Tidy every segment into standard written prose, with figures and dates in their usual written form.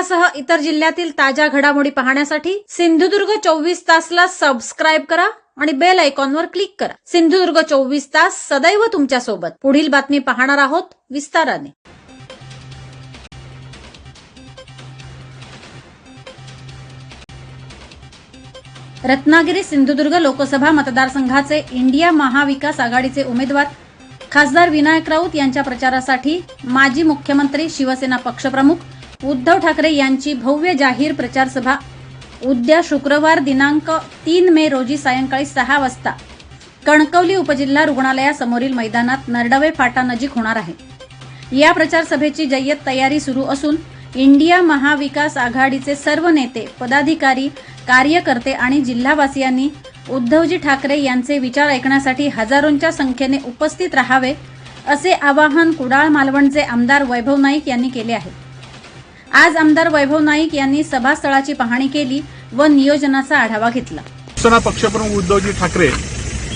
शहरासह इतर जिल्ह्यातील ताज्या घडामोडी पाहण्यासाठी सिंधुदुर्ग 24 तासला सबस्क्राईब करा आणि बेल आयकॉनवर क्लिक करा। सिंधुदुर्ग 24 तास सदैव तुमच्या सोबत। पुढील बातमी पाहणार आहोत विस्ताराने। रत्नागिरी सिंधुदुर्ग लोकसभा मतदारसंघाचे इंडिया महाविकास आघाडीचे उमेदवार खासदार विनायक राऊत यांच्या प्रचारासाठी माजी मुख्यमंत्री शिवसेना पक्षप्रमुख उद्धव ठाकरे यांची भव्य जाहीर प्रचार सभा उद्या शुक्रवार दिनांक 3 मे रोजी सायंकाळी 6 वाजता कणकवली उपजिल्हा रुग्णालयासमोरील मैदानात नरडवे फाटा नजीक होणार आहे। या प्रचार सभेची जय्यत तयारी सुरू असून इंडिया महाविकास आघाडीचे सर्व नेते, पदाधिकारी, कार्यकर्ते आणि जिल्हावासियांनी उद्धवजी ठाकरे यांचे विचार ऐकण्यासाठी हजारोंच्या संख्येने उपस्थित राहावे असे आवाहन कुडाळ मालवणचे आमदार वैभव नाईक यांनी केले आहे। आज आमदार वैभव नाईक यांनी सभास्थळाची पाहणी केली व नियोजनाचा आढावा घेतला। शिवसेना पक्षप्रमुख उद्धवजी ठाकरे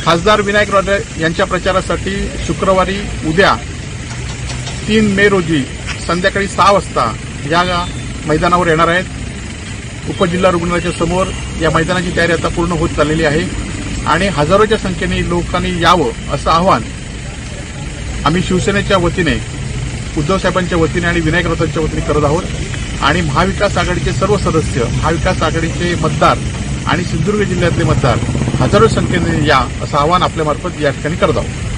खासदार विनायक राऊत यांच्या प्रचारासाठी शुक्रवारी उद्या 3 मे रोजी संध्याकाळी 6 वाजता या मैदानावर येणार आहेत। उपजिल्हा रुग्णालयाच्या समोर या मैदानाची तयारी आता पूर्ण होत चाललेली आहे आणि हजारोच्या संख्येने लोकांनी यावं असं आवाहन आम्ही शिवसेनेच्या वतीने, उद्धव साहेबांच्या वतीने आणि विनायक राऊतांच्या वतीने करत आहोत। आणि महाविकास आघाडीचे सर्व सदस्य, महाविकास आघाडीचे मतदार आणि सिंधुदुर्ग जिल्ह्यातले मतदार हजारो संख्येने या असं आवाहन आपल्यामार्फत या ठिकाणी करत आहोत।